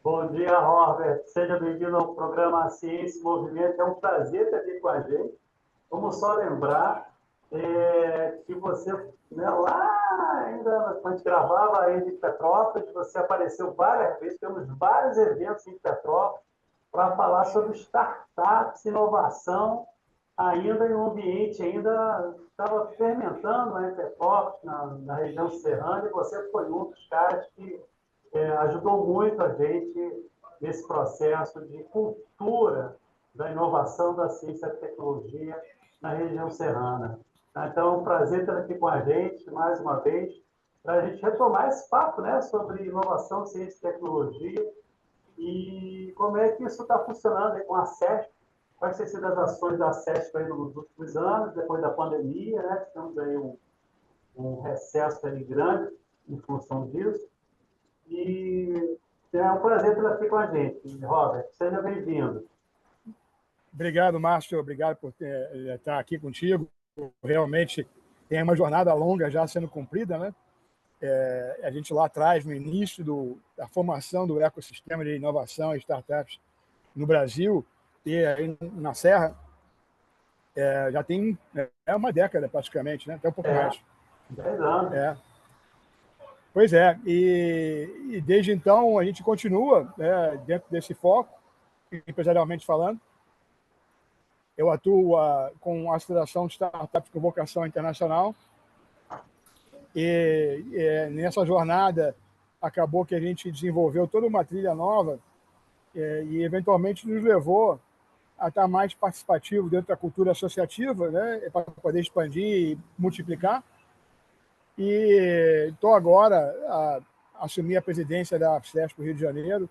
Bom dia, Robert. Seja bem-vindo ao programa Ciência e Movimento. É um prazer ter aqui com a gente. Vamos só lembrar que você, né, lá ainda, quando a gente gravava ainda em Petrópolis, você apareceu várias vezes, temos vários eventos em Petrópolis para falar sobre startups, inovação, ainda em um ambiente ainda estava fermentando, né, em Petrópolis, na região serrana, e você foi um dos caras que ajudou muito a gente nesse processo de cultura da inovação da ciência e da tecnologia na região serrana. Então, é um prazer ter aqui com a gente, mais uma vez, para a gente retomar esse papo, né, sobre inovação, ciência e tecnologia e como é que isso está funcionando aí com a CESP, quais têm sido as ações da CESP aí nos últimos anos, depois da pandemia, né, tivemos aí um recesso aí grande em função disso, e é um prazer ter aqui com a gente, Robert. Seja bem-vindo. Obrigado, Márcio. Obrigado por estar aqui contigo. Realmente tem uma jornada longa já sendo cumprida, né? A gente lá atrás, no início da formação do ecossistema de inovação e startups no Brasil e aí na Serra, já tem uma década praticamente, né? Até um pouco mais. 10 anos. Pois é, e desde então a gente continua dentro desse foco, empresarialmente falando. Eu atuo com a Associação de Startups com Vocação Internacional e nessa jornada acabou que a gente desenvolveu toda uma trilha nova e eventualmente nos levou a estar mais participativo dentro da cultura associativa, né, para poder expandir e multiplicar. E estou agora a assumir a presidência da CESP do Rio de Janeiro.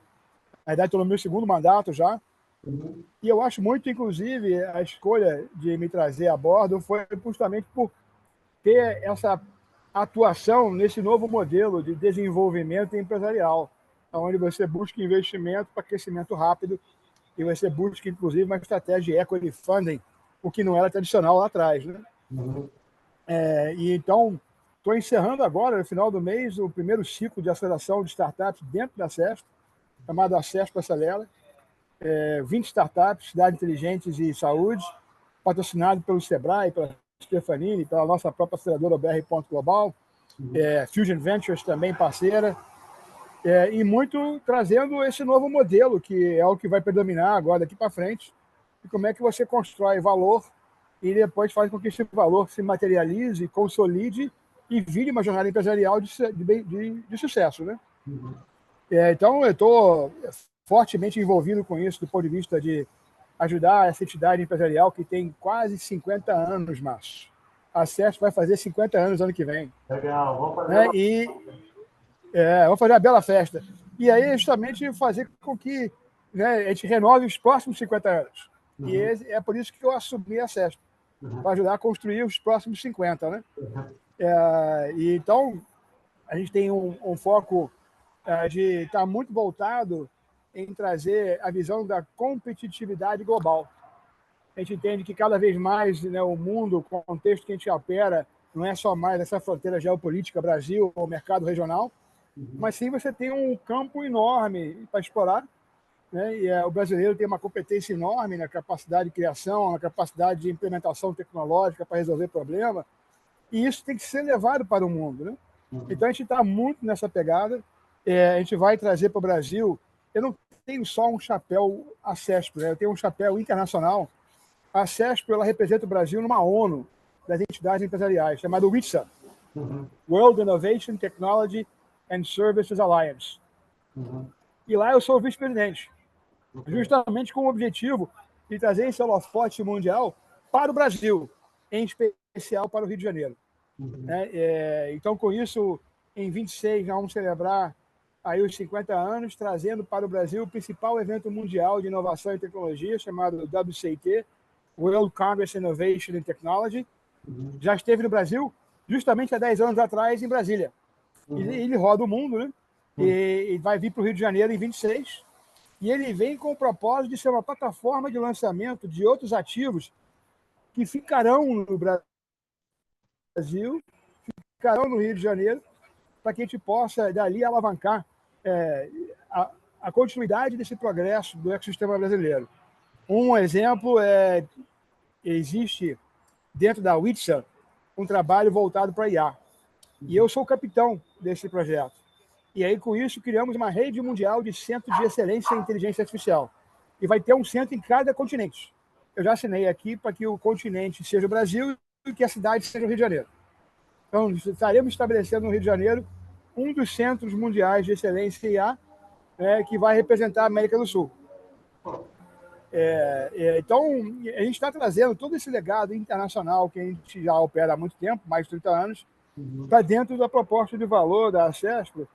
Na verdade, estou no meu segundo mandato já. E eu acho muito, inclusive, a escolha de me trazer a bordo foi justamente por ter essa atuação nesse novo modelo de desenvolvimento empresarial, onde você busca investimento para crescimento rápido e você busca, inclusive, uma estratégia de equity funding, o que não era tradicional lá atrás, né? E então, estou encerrando agora, no final do mês, o primeiro ciclo de aceleração de startups dentro da CESP, chamado a CESP Acelera. 20 startups, cidades inteligentes e saúde, patrocinado pelo Sebrae, pela Stefanini, pela nossa própria aceleradora BR Ponto Global, Fusion Ventures também parceira, e muito trazendo esse novo modelo, que é o que vai predominar agora daqui para frente, e como é que você constrói valor e depois faz com que esse valor se materialize, consolide e vire uma jornada empresarial de sucesso, né? Então, eu estou fortemente envolvido com isso do ponto de vista de ajudar essa entidade empresarial que tem quase 50 anos, Márcio. A CESP vai fazer 50 anos ano que vem. Legal, vamos fazer vamos fazer uma bela festa. E aí, justamente, fazer com que a gente renove os próximos 50 anos. E é por isso que eu assumi a CESP, para ajudar a construir os próximos 50, né? E então, a gente tem um foco de estar muito voltado em trazer a visão da competitividade global. A gente entende que cada vez mais, né, o mundo, o contexto que a gente opera, não é só mais essa fronteira geopolítica Brasil ou mercado regional, mas sim você tem um campo enorme para explorar, né? E o brasileiro tem uma competência enorme na capacidade de criação, na capacidade de implementação tecnológica para resolver problemas, e isso tem que ser levado para o mundo, né? Então a gente está muito nessa pegada. A gente vai trazer para o Brasil. Eu não tenho só um chapéu a CESP, né? Eu tenho um chapéu internacional. A CESP ela representa o Brasil numa ONU das entidades empresariais, chamada WITSA, World Innovation Technology and Services Alliance. E lá eu sou o vice-presidente, justamente com o objetivo de trazer esse holofote mundial para o Brasil, em especial para o Rio de Janeiro. Então, com isso, em 26, nós vamos celebrar aí os 50 anos, trazendo para o Brasil o principal evento mundial de inovação e tecnologia, chamado WCIT, World Congress Innovation and Technology. Já esteve no Brasil justamente há 10 anos atrás, em Brasília. Ele roda o mundo, né? E vai vir para o Rio de Janeiro em 26. E ele vem com o propósito de ser uma plataforma de lançamento de outros ativos que ficarão no Brasil, ficarão no Rio de Janeiro, para que a gente possa, dali, alavancar a continuidade desse progresso do ecossistema brasileiro. Um exemplo existe dentro da WITSA um trabalho voltado para IA. E eu sou o capitão desse projeto. E aí, com isso, criamos uma rede mundial de centros de excelência em inteligência artificial. E vai ter um centro em cada continente. Eu já assinei aqui para que o continente seja o Brasil e que a cidade seja o Rio de Janeiro. Então, estaremos estabelecendo no Rio de Janeiro um dos centros mundiais de excelência em IA, que vai representar a América do Sul. Então, a gente está trazendo todo esse legado internacional que a gente já opera há muito tempo, mais de 30 anos, para dentro da proposta de valor da CESP,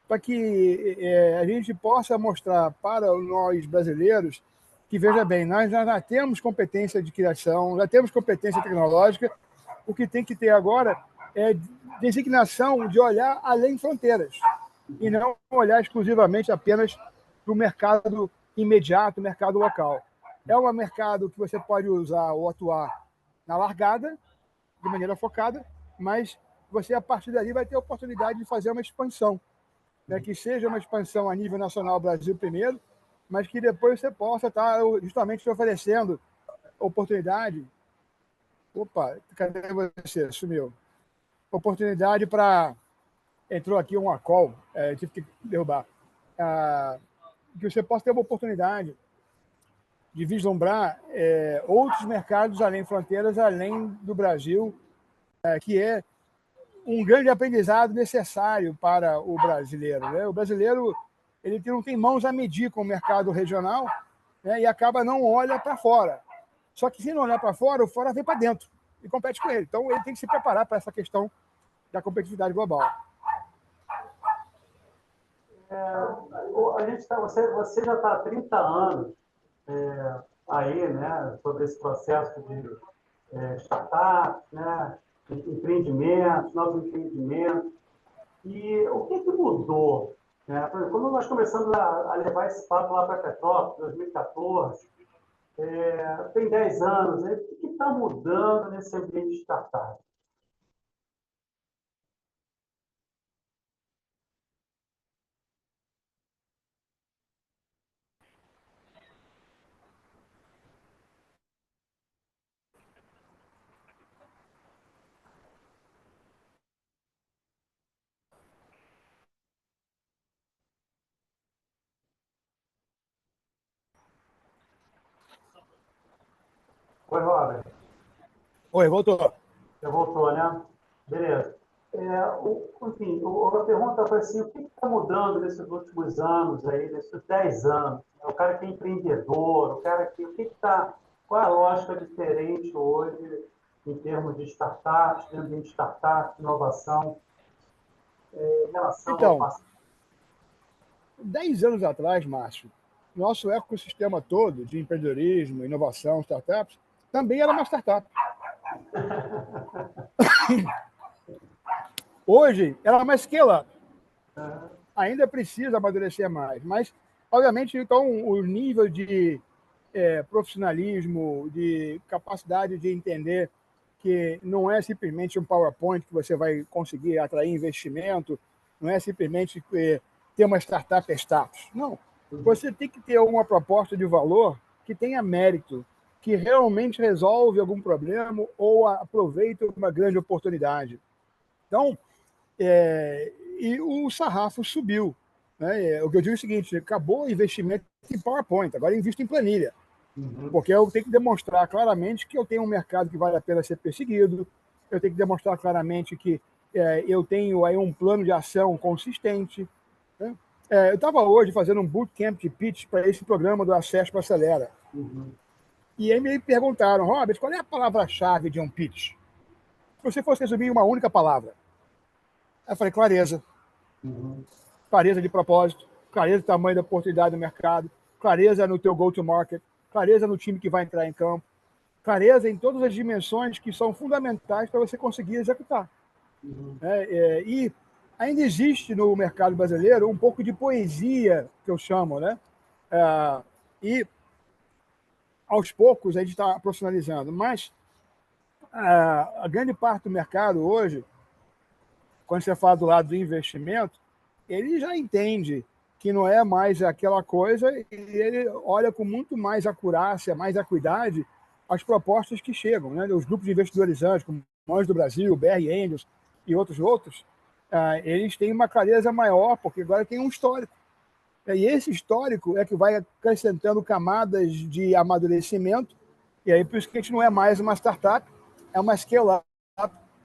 para que a gente possa mostrar para nós brasileiros que, veja bem, nós já temos competência de criação, já temos competência tecnológica, o que tem que ter agora é designação de olhar além fronteiras e não olhar exclusivamente apenas para o mercado imediato, o mercado local. É um mercado que você pode usar ou atuar na largada, de maneira focada, mas você, a partir dali, vai ter a oportunidade de fazer uma expansão, que seja uma expansão a nível nacional, Brasil primeiro, mas que depois você possa estar justamente oferecendo oportunidade. Opa, cadê você? Sumiu. Oportunidade para... Entrou aqui uma call, tive que derrubar. Que você possa ter uma oportunidade de vislumbrar outros mercados além fronteiras, além do Brasil, que é um grande aprendizado necessário para o brasileiro. Né? O brasileiro ele não tem mãos a medir com o mercado regional, e acaba não olha para fora. Só que se não olhar para fora, o fora vem para dentro e compete com ele. Então ele tem que se preparar para essa questão da competitividade global. Você já está há 30 anos aí, né, sobre esse processo de startups, né, empreendimentos, novos empreendimentos. E o que mudou? Né? Quando nós começamos a levar esse papo lá para Petrópolis, 2014, tem 10 anos, né? O que está mudando nesse ambiente de startup? Oi, Robert. Oi, voltou. Você voltou, né? Beleza. Enfim, a pergunta foi assim, o que está mudando nesses últimos anos, aí, nesses 10 anos? O cara que é empreendedor, o que está... Qual é a lógica diferente hoje em termos de startups, de ambiente de startups, inovação, em relação ao Então, passado? 10 anos atrás, Márcio, nosso ecossistema todo de empreendedorismo, inovação, startups, também era uma startup. Hoje, ela é uma scale-up. Ainda precisa amadurecer mais, mas, obviamente, então, o nível de profissionalismo, de capacidade de entender que não é simplesmente um PowerPoint que você vai conseguir atrair investimento, não é simplesmente ter uma startup status. Não. Você tem que ter uma proposta de valor que tenha mérito, que realmente resolve algum problema ou aproveita uma grande oportunidade. Então, e o sarrafo subiu. Né? O que eu digo é o seguinte, acabou o investimento em PowerPoint, agora eu invisto em planilha. Porque eu tenho que demonstrar claramente que eu tenho um mercado que vale a pena ser perseguido, eu tenho que demonstrar claramente que eu tenho aí um plano de ação consistente. Né? Eu estava hoje fazendo um bootcamp de pitch para esse programa do Acesso para Acelera. E aí me perguntaram, Robert, qual é a palavra-chave de um pitch? Se você fosse resumir em uma única palavra. Aí eu falei, clareza. Clareza de propósito, clareza do tamanho da oportunidade do mercado, clareza no teu go-to-market, clareza no time que vai entrar em campo, clareza em todas as dimensões que são fundamentais para você conseguir executar. E ainda existe no mercado brasileiro um pouco de poesia, que eu chamo, né? E aos poucos a gente está profissionalizando, mas a grande parte do mercado hoje, quando você fala do lado do investimento, ele já entende que não é mais aquela coisa, e ele olha com muito mais acurácia, mais acuidade as propostas que chegam, né? Os grupos de investidores anjos, como Anjos do Brasil, BR Angels e outros, eles têm uma clareza maior, porque agora tem um histórico. E esse histórico é que vai acrescentando camadas de amadurecimento, e aí por isso que a gente não é mais uma startup, é uma scale-up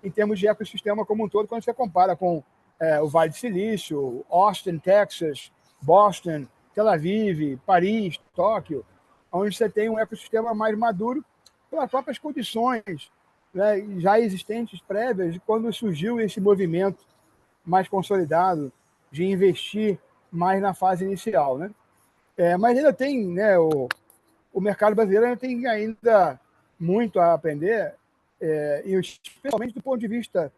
em termos de ecossistema como um todo, quando você compara com o Vale do Silício, Austin, Texas, Boston, Tel Aviv, Paris, Tóquio, onde você tem um ecossistema mais maduro pelas próprias condições, né, já existentes prévias de quando surgiu esse movimento mais consolidado de investir mais na fase inicial, né? Mas ainda tem, né, o mercado brasileiro ainda muito a aprender, e especialmente do ponto de vista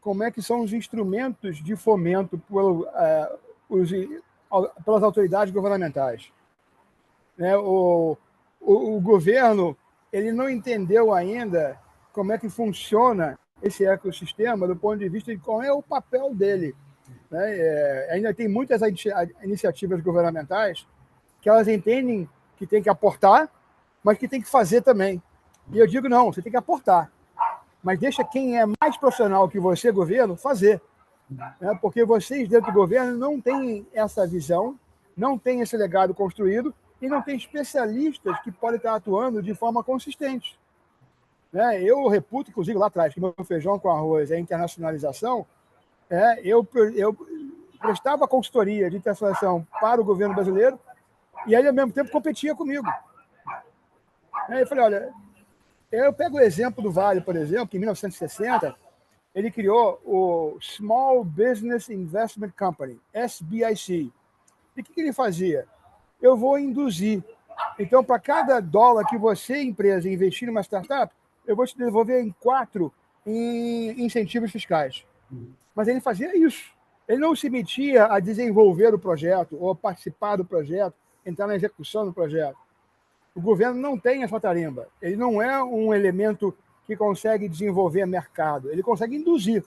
como é que são os instrumentos de fomento pelas autoridades governamentais. Né? O governo ele não entendeu ainda como é que funciona esse ecossistema do ponto de vista de qual é o papel dele. Né? Ainda tem muitas iniciativas governamentais que elas entendem que tem que aportar, mas que tem que fazer também. E eu digo, não, você tem que aportar, mas deixa quem é mais profissional que você, governo, fazer. Né? Porque vocês, dentro do governo, não têm essa visão, não têm esse legado construído e não tem especialistas que podem estar atuando de forma consistente. Né? Eu reputo, inclusive, lá atrás, que meu feijão com arroz é internacionalização, eu prestava consultoria de internacionalização para o governo brasileiro e ele, ao mesmo tempo, competia comigo. Eu falei, olha, eu pego o exemplo do Vale, por exemplo, que em 1960, ele criou o Small Business Investment Company, SBIC. E o que ele fazia? Eu vou induzir. Então, para cada dólar que você, empresa, investir em uma startup, eu vou te devolver em 4 em incentivos fiscais. Mas ele fazia isso. Ele não se metia a desenvolver o projeto ou participar do projeto, entrar na execução do projeto. O governo não tem essa tarimba. Ele não é um elemento que consegue desenvolver mercado. Ele consegue induzir,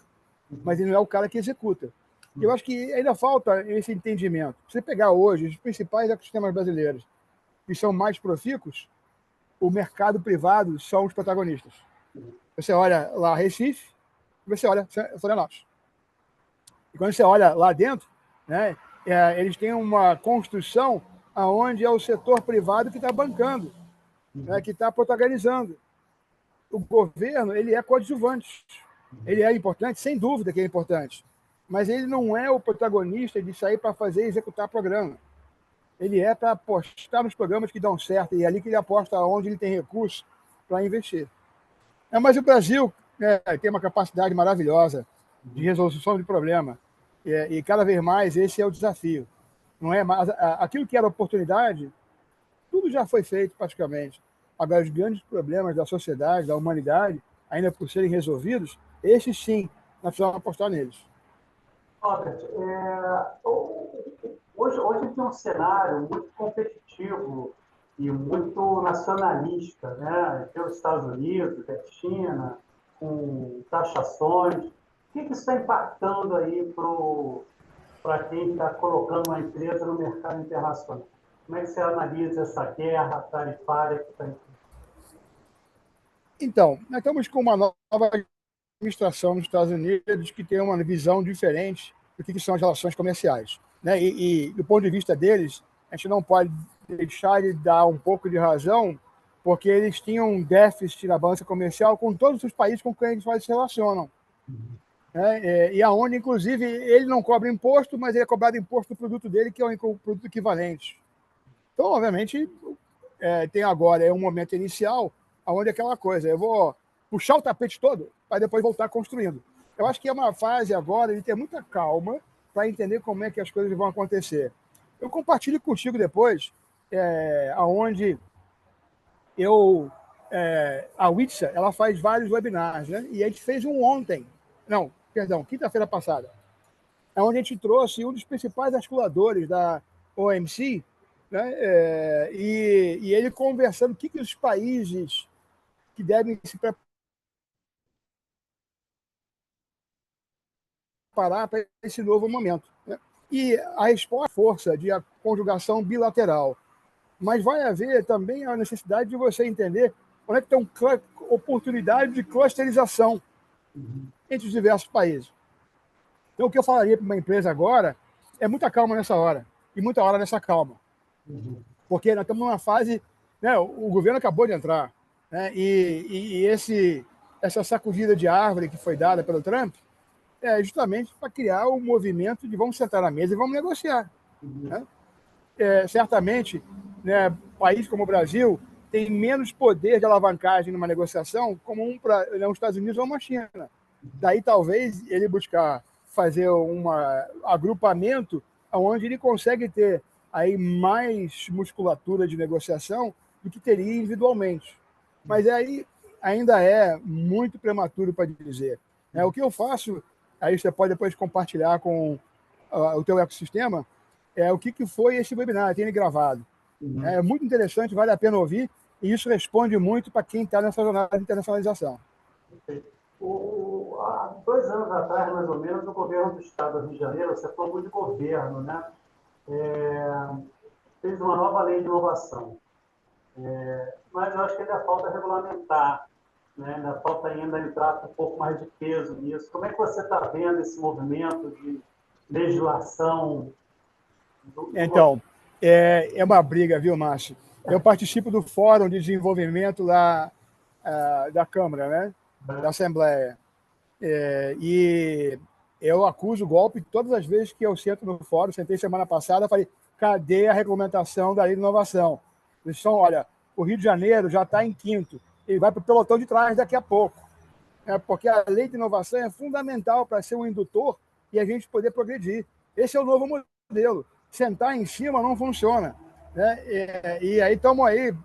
mas ele não é o cara que executa. E eu acho que ainda falta esse entendimento. Se você pegar hoje os principais ecossistemas brasileiros que são mais profícuos, o mercado privado são os protagonistas. Você olha lá Recife, você olha Florianópolis. E quando você olha lá dentro, né, eles têm uma construção onde é o setor privado que está bancando, né, que está protagonizando. O governo ele é coadjuvante. Ele é importante, sem dúvida que é importante, mas ele não é o protagonista de sair para fazer e executar programa. Ele é para apostar nos programas que dão certo, e é ali que ele aposta onde ele tem recursos para investir. Mas o Brasil tem uma capacidade maravilhosa de resolução de problema, e cada vez mais esse é o desafio. Não é mais, aquilo que era oportunidade, tudo já foi feito praticamente. Agora, os grandes problemas da sociedade, da humanidade, ainda por serem resolvidos, esses sim, nós precisamos apostar neles. Robert, hoje tem um cenário muito competitivo e muito nacionalista, né? Tem os Estados Unidos, a China, com taxações. O que isso está impactando aí para quem está colocando uma empresa no mercado internacional? Como é que você analisa essa guerra tarifária que está em curso? Então, nós estamos com uma nova administração nos Estados Unidos que tem uma visão diferente do que são as relações comerciais. Né? E do ponto de vista deles, a gente não pode deixar de dar um pouco de razão, porque eles tinham um déficit na balança comercial com todos os países com quem eles se relacionam. E aonde, inclusive, ele não cobra imposto, mas ele é cobrado imposto do produto dele, que é um produto equivalente. Então, obviamente, tem agora um momento inicial onde é aquela coisa, eu vou puxar o tapete todo para depois voltar construindo. Eu acho que é uma fase agora de ter muita calma para entender como é que as coisas vão acontecer. Eu compartilho contigo depois, aonde a Witsa, ela faz vários webinars, né? E a gente fez um ontem, não, perdão, quinta-feira passada, onde a gente trouxe um dos principais articuladores da OMC, né? E ele conversando o que os países que devem se preparar para esse novo momento. Né? E a resposta, força de a conjugação bilateral. Mas vai haver também a necessidade de você entender onde é que tem uma oportunidade de clusterização entre os diversos países. Então, o que eu falaria para uma empresa agora é muita calma nessa hora, e muita hora nessa calma. Porque nós estamos numa fase, né, o governo acabou de entrar, né, essa sacudida de árvore que foi dada pelo Trump é justamente para criar o movimento de vamos sentar na mesa e vamos negociar. Né? Certamente, né, país como o Brasil tem menos poder de alavancagem numa negociação como um Estados Unidos ou uma China. Daí, talvez, ele buscar fazer um agrupamento onde ele consegue ter aí mais musculatura de negociação do que teria individualmente. Mas aí ainda é muito prematuro para dizer. O que eu faço, aí você pode depois compartilhar com o teu ecossistema, o que foi esse webinar, tem ele gravado. É muito interessante, vale a pena ouvir, e isso responde muito para quem está nessa jornada de internacionalização. Há 2 anos atrás, mais ou menos, o governo do Estado do Rio de Janeiro, você falou muito de governo, né? Fez uma nova lei de inovação. Mas eu acho que ainda falta regulamentar, né? Ainda falta ainda entrar com um pouco mais de peso nisso. Como é que você está vendo esse movimento de legislação? Então, é uma briga, viu, Márcio? Eu participo do Fórum de Desenvolvimento lá da Câmara, né? Da Assembleia. E eu acuso o golpe todas as vezes que eu sento no fórum. Sentei semana passada, falei, cadê a regulamentação da lei de inovação? Eles são, olha, o Rio de Janeiro já está em 5º, ele vai para o pelotão de trás daqui a pouco. Porque a lei de inovação é fundamental para ser um indutor e a gente poder progredir. Esse é o novo modelo. Sentar em cima não funciona. Né? E aí estamos aí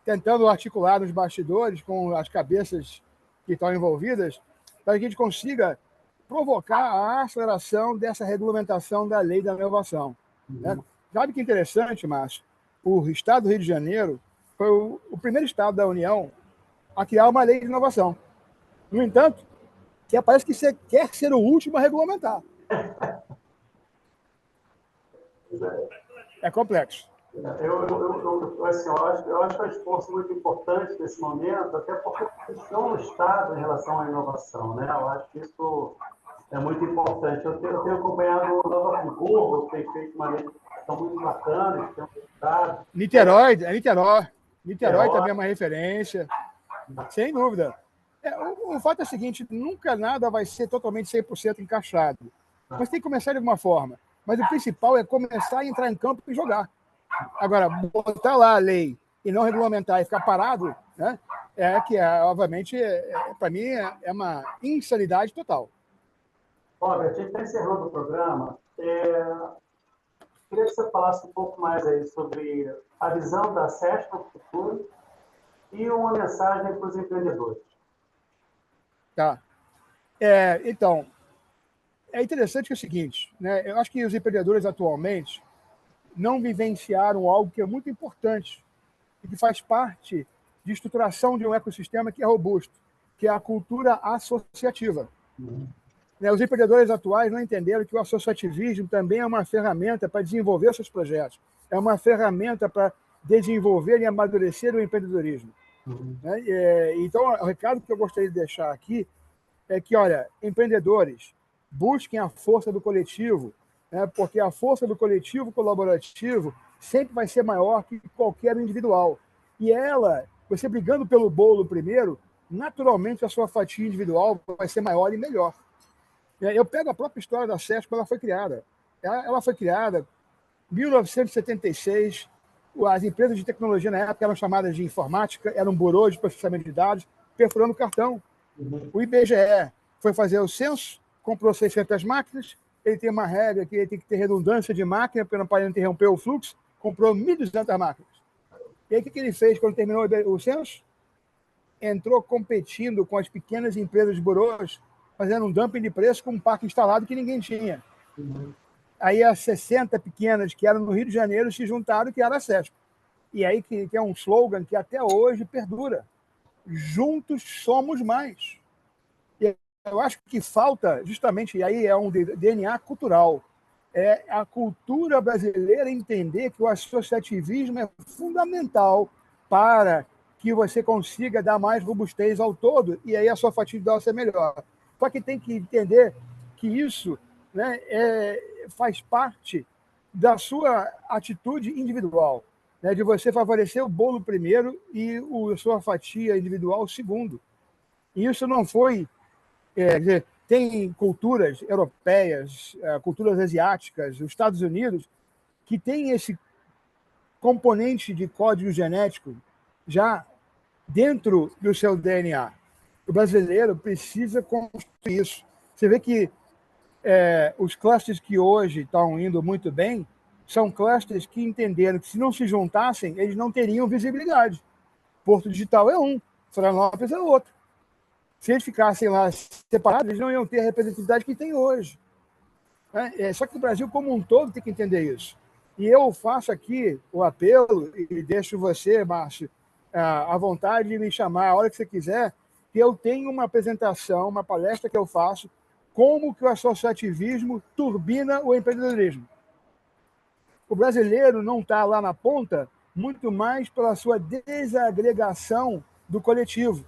tentando articular nos bastidores com as cabeças que estão envolvidas para que a gente consiga provocar a aceleração dessa regulamentação da lei da inovação. Né? Sabe que interessante, Márcio? O estado do Rio de Janeiro foi o primeiro estado da União a criar uma lei de inovação. No entanto, parece que você quer ser o último a regulamentar. É complexo. Eu acho que é um esforço muito importante nesse momento, até porque questiona o Estado em relação à inovação. Né? Eu acho que isso é muito importante. Eu tenho acompanhado o Nova Friburgo, que tem feito uma legislação muito bacana, que tem um resultado. Niterói também é uma referência, sem dúvida. O fato é o seguinte, nunca nada vai ser totalmente 100% encaixado. Mas tem que começar de alguma forma. Mas o principal é começar a entrar em campo e jogar. Agora, botar lá a lei e não regulamentar e ficar parado, né, obviamente, para mim, é uma insanidade total. Robert, a gente está encerrando o programa. Queria que você falasse um pouco mais aí sobre a visão da SESC para o futuro e uma mensagem para os empreendedores. Tá. Então, é interessante que é o seguinte, né, eu acho que os empreendedores atualmente não vivenciaram algo que é muito importante e que faz parte de estruturação de um ecossistema que é robusto, que é a cultura associativa. Os empreendedores atuais não entenderam que o associativismo também é uma ferramenta para desenvolver seus projetos, é uma ferramenta para desenvolver e amadurecer o empreendedorismo. Então, o recado que eu gostaria de deixar aqui é que, olha, empreendedores, busquem a força do coletivo, porque a força do coletivo colaborativo sempre vai ser maior que qualquer individual. E você brigando pelo bolo primeiro, naturalmente a sua fatia individual vai ser maior e melhor. Eu pego a própria história da SESC, ela foi criada. Ela foi criada em 1976. As empresas de tecnologia na época eram chamadas de informática, eram burô de processamento de dados, perfurando cartão. O IBGE foi fazer o censo, comprou 600 máquinas, ele tem uma regra que ele tem que ter redundância de máquina para não parar de interromper o fluxo, comprou 1.200 máquinas. E aí o que ele fez quando terminou o censo? Entrou competindo com as pequenas empresas de burôs, fazendo um dumping de preço com um parque instalado que ninguém tinha. Aí as 60 pequenas que eram no Rio de Janeiro se juntaram, que era a SESC. E aí que é um slogan que até hoje perdura. Juntos somos mais. E eu acho que falta justamente, e aí é um DNA cultural, é a cultura brasileira entender que o associativismo é fundamental para que você consiga dar mais robustez ao todo e aí a sua fatia individual ser melhor. Só que tem que entender que isso, né, faz parte da sua atitude individual, né, de você favorecer o bolo primeiro e a sua fatia individual segundo. E isso não foi... quer dizer, tem culturas europeias, culturas asiáticas, os Estados Unidos, que têm esse componente de código genético já dentro do seu DNA. O brasileiro precisa construir isso. Você vê que os clusters que hoje estão indo muito bem são clusters que entenderam que se não se juntassem, eles não teriam visibilidade. Porto Digital é um, Florianópolis é outro. Se eles ficassem lá separados, eles não iam ter a representatividade que tem hoje. Só que o Brasil como um todo tem que entender isso. E eu faço aqui o apelo e deixo você, Márcio, à vontade de me chamar a hora que você quiser, que eu tenho uma apresentação, uma palestra que eu faço, como que o associativismo turbina o empreendedorismo. O brasileiro não está lá na ponta muito mais pela sua desagregação do coletivo,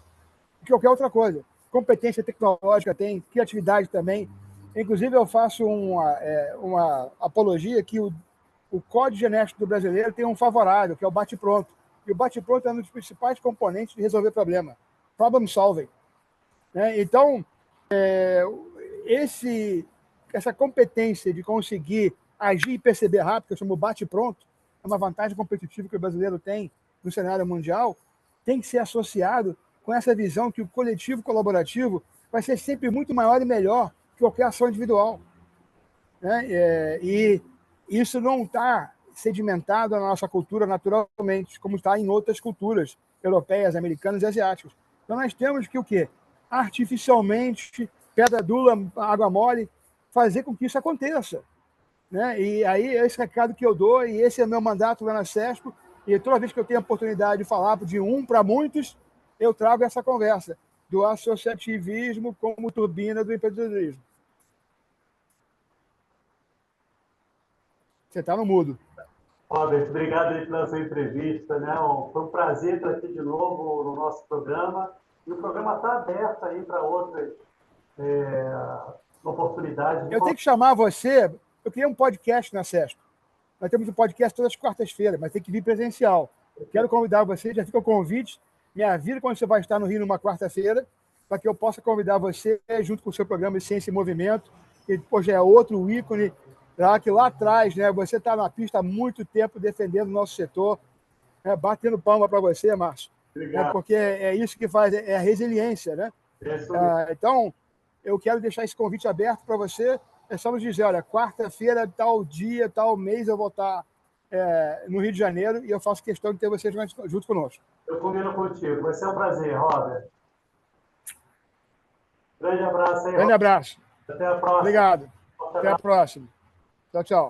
que qualquer outra coisa. Competência tecnológica tem, criatividade também. Inclusive, eu faço uma apologia que o código genético do brasileiro tem um favorável, que é o bate-pronto. E o bate-pronto é um dos principais componentes de resolver problema. Problem solving. Então, essa competência de conseguir agir e perceber rápido, que eu chamo bate-pronto, é uma vantagem competitiva que o brasileiro tem no cenário mundial, tem que ser associado com essa visão que o coletivo colaborativo vai ser sempre muito maior e melhor que qualquer ação individual. E isso não está sedimentado na nossa cultura naturalmente, como está em outras culturas europeias, americanas e asiáticas. Então nós temos que o quê? Artificialmente, pedra dura, água mole, fazer com que isso aconteça. E aí é esse recado que eu dou, e esse é o meu mandato lá na CESP, e toda vez que eu tenho a oportunidade de falar de para muitos, eu trago essa conversa do associativismo como turbina do empreendedorismo. Você está no mudo. Robert, obrigado aí pela sua entrevista. Foi um prazer estar aqui de novo no nosso programa. E o programa está aberto aí para outras oportunidades. Eu tenho que chamar você. Eu criei um podcast na CESP. Nós temos um podcast todas as quartas-feiras, mas tem que vir presencial. Quero convidar você, já fica o convite. Me avisa quando você vai estar no Rio numa quarta-feira, para que eu possa convidar você junto com o seu programa de Ciência e Movimento, que já é outro ícone, que lá atrás, você está na pista há muito tempo defendendo o nosso setor, batendo palma para você, Márcio. Obrigado. Porque é isso que faz, é a resiliência. Então, eu quero deixar esse convite aberto para você. É só nos dizer, olha, quarta-feira, tal dia, tal mês, eu vou estar no Rio de Janeiro e eu faço questão de ter vocês junto conosco. Eu combino contigo. Vai ser um prazer, Robert. Grande abraço aí, Grande abraço. Até a próxima. Obrigado. Até a próxima. Tchau, tchau.